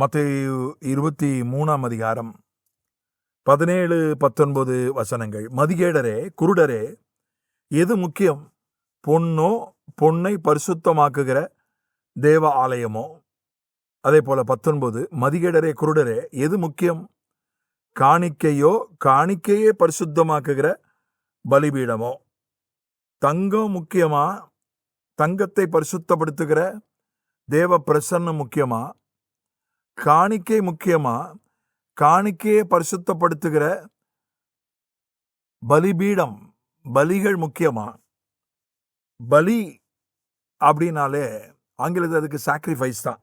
மத்தேயு 23 அதிகாரம் 17, 19 வசனங்கள். மதிகேடரே, குருடரே, எது முக்கியம்? பொன்னை பரிசுத்தமாக்குகிற தேவ ஆலயமோ? அதே போல 19, மதிகேடரே, குருடரே, எது முக்கியம்? காணிக்கையே பரிசுத்தமாக்குகிற பலிபீடமோ? தங்கம் முக்கியமா? தங்கத்தை பரிசுத்தப்படுத்துகிற தேவ பிரசன்னம் முக்கியமா? காணிக்கை முக்கியமா? காணிக்கையை பரிசுத்தப்படுத்துகிற பலிபீடம், பலிகள் முக்கியமா? பலி அப்படின்னாலே ஆங்கிலத்தில் அதுக்கு சாக்ரிஃபைஸ் தான்.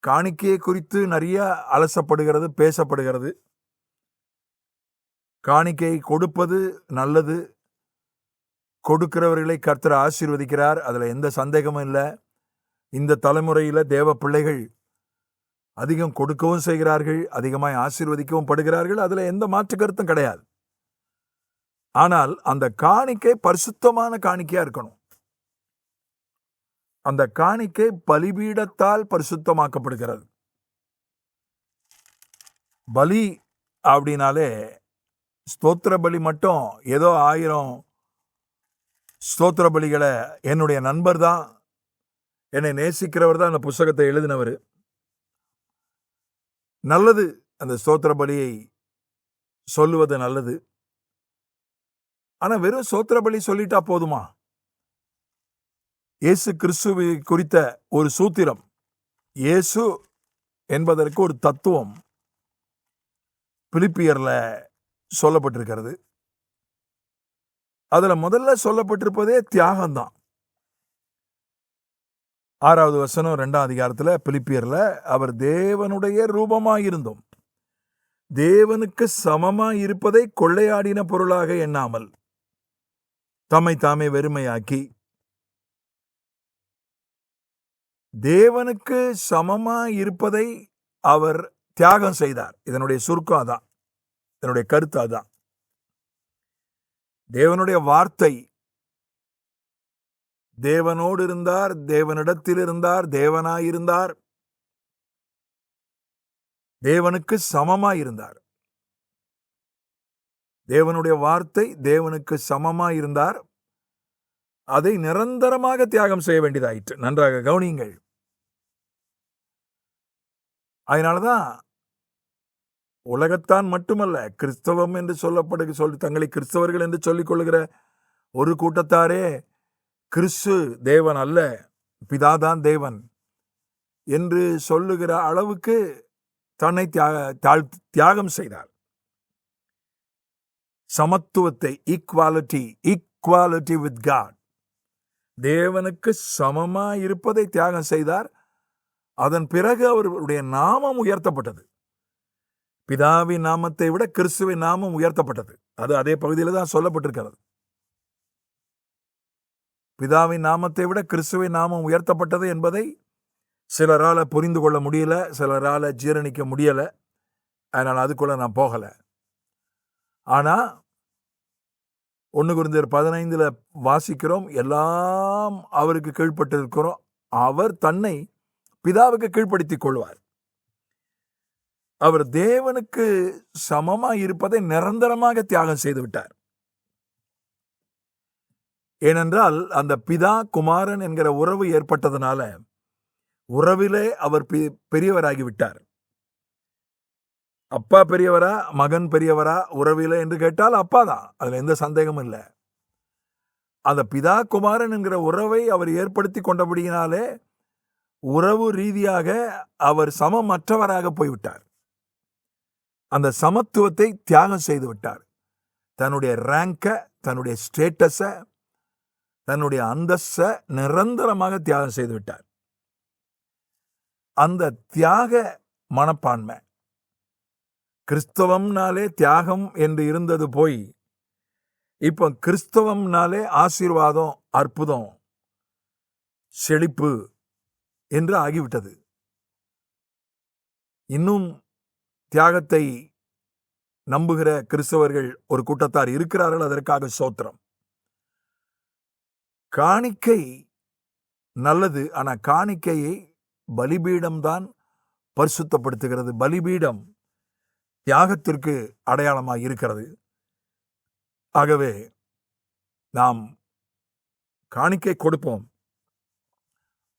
காணிக்கையை குறித்து நிறைய அலசப்படுகிறது, பேசப்படுகிறது. காணிக்கை கொடுப்பது நல்லது, கொடுக்கிறவர்களை கர்த்தர் ஆசீர்வதிக்கிறார், அதுல எந்த சந்தேகமும் இல்லை. இந்த தலைமுறையில தேவ பிள்ளைகள் அதிகம் கொடுக்கவும் செய்கிறார்கள், அதிகமாய் ஆசீர்வதிக்கவும் படுகிறார்கள், அதுல எந்த மாற்று கருத்தும் கிடையாது. ஆனால் அந்த காணிக்கை பரிசுத்தமான காணிக்கையா இருக்கணும். அந்த காணிக்கை பலிபீடத்தால் பரிசுத்தமாக்கப்படுகிறது. பலி அப்படின்னாலே ஸ்தோத்திர பலி மட்டும் ஏதோ 1000 ஸ்தோத்திர பலிகளை என்னுடைய நண்பர் தான், என்னை நேசிக்கிறவர் தான் அந்த புஸ்தகத்தை எழுதினவர். நல்லது, அந்த ஸ்தோத்திர பலியை சொல்லுவது நல்லது. ஆனா வெறும் ஸ்தோத்திர பலி சொல்லிட்டா போதுமா? இயேசு கிறிஸ்துவை குறித்த ஒரு சூத்திரம், இயேசு என்பதற்கு ஒரு தத்துவம் பிலிப்பியர்ல சொல்லப்பட்டிருக்கிறது. அதுல முதல்ல சொல்லப்பட்டிருப்பதே தியாகம்தான். 6வது வசனம் 2ஆம் அதிகாரத்துல பிலிப்பியர்ல, அவர் தேவனுடைய ரூபமாயிருந்தும் தேவனுக்கு சமமாய் இருப்பதை கொள்ளையாடின பொருளாக எண்ணாமல் தம்மை தாமே வெறுமையாக்கி, தேவனுக்கு சமமாய் இருப்பதை அவர் தியாகம் செய்தார். இதனுடைய சுருக்கம் அதான், இதனுடைய கருத்து அதான். தேவனுடைய வார்த்தை, தேவனோடு இருந்தார், தேவனிடத்தில் இருந்தார், தேவனாயிருந்தார், தேவனுக்கு சமமாயிருந்தார். தேவனுடைய வார்த்தை தேவனுக்கு சமமாயிருந்தார், அதை நிரந்தரமாக தியாகம் செய்ய வேண்டியதாயிற்று. நன்றாக கவனியுங்கள். அதனாலதான் உலகத்தான் மட்டுமல்ல, கிறிஸ்தவம் என்று தங்களை கிறிஸ்தவர்கள் என்று சொல்லிக் கொள்ளுகிற ஒரு கூட்டத்தாரே கிறிஸ்து தேவன் அல்ல, பிதாதான் தேவன் என்று சொல்லுகிற அளவுக்கு தன்னை தியாகம் செய்தார். சமத்துவத்தை, ஈக்வாலிட்டி வித் காட், தேவனுக்கு சமமா இருப்பதை தியாகம் செய்தார். அதன் பிறகு அவருடைய நாமம் உயர்த்தப்பட்டது. பிதாவின் நாமத்தை விட கிறிஸ்துவின் நாமம் உயர்த்தப்பட்டது. அது அதே பகுதியில் தான் சொல்லப்பட்டிருக்கிறது. பிதாவின் நாமத்தை விட கிறிஸ்துவின் நாமம் உயர்த்தப்பட்டது என்பதை சிலரால புரிந்து கொள்ள முடியல, சிலரால ஜீரணிக்க முடியல. அதனால் அதுக்குள்ள நான் போகல. ஆனா 1 கொரிந்தியர் 15 வாசிக்கிறோம், எல்லாம் அவருக்கு கீழ்ப்பட்டு இருக்கிறோம், அவர் தன்னை பிதாவுக்கு கீழ்ப்படுத்திக் கொள்வார். அவர் தேவனுக்கு சமமாய் இருப்பதை நிரந்தரமாக தியாகம் செய்து விட்டார். ஏனென்றால் அந்த பிதா குமாரன் என்கிற உறவு ஏற்பட்டதனால உறவிலே அவர் பெரியவராகிவிட்டார். அப்பா பெரியவரா, மகன் பெரியவரா உறவிலே என்று கேட்டால் அப்பா தான், அதுல எந்த சந்தேகமும் இல்லை. அந்த பிதா குமாரன் என்கிற உறவை அவர் ஏற்படுத்தி கொண்டபடியினாலே உறவு ரீதியாக அவர் சமமற்றவராக போய்விட்டார். அந்த சமத்துவத்தை தியாகம் செய்து விட்டார். தன்னுடைய ரேங்க, தன்னுடைய ஸ்டேட்டஸ, தன்னுடைய அந்தஸ்தை நிரந்தரமாக தியாகம் செய்து விட்டார். அந்த தியாக மனப்பான்மை, கிறிஸ்தவம்னாலே தியாகம் என்று இருந்தது போய் இப்ப கிறிஸ்தவம்னாலே ஆசீர்வாதம், அற்புதம், செழிப்பு என்று ஆகிவிட்டது. இன்னும் தியாகத்தை நம்புகிற கிறிஸ்தவர்கள் ஒரு கூட்டத்தார் இருக்கிறார்கள், அதற்காக ஸ்தோத்திரம். காணிக்கை நல்லது, ஆனா காணிக்கையை பலிபீடம்தான் பரிசுத்தப்படுத்துகிறது. பலிபீடம் தியாகத்திற்கு அடையாளமாக இருக்கிறது. ஆகவே நாம் காணிக்கை கொடுப்போம்,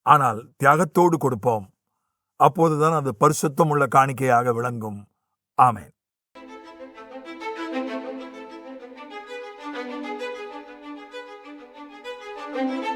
ஆனால் தியாகத்தோடு கொடுப்போம். அப்போதுதான் அது பரிசுத்தம் உள்ள காணிக்கையாக விளங்கும். ஆமென். Thank you.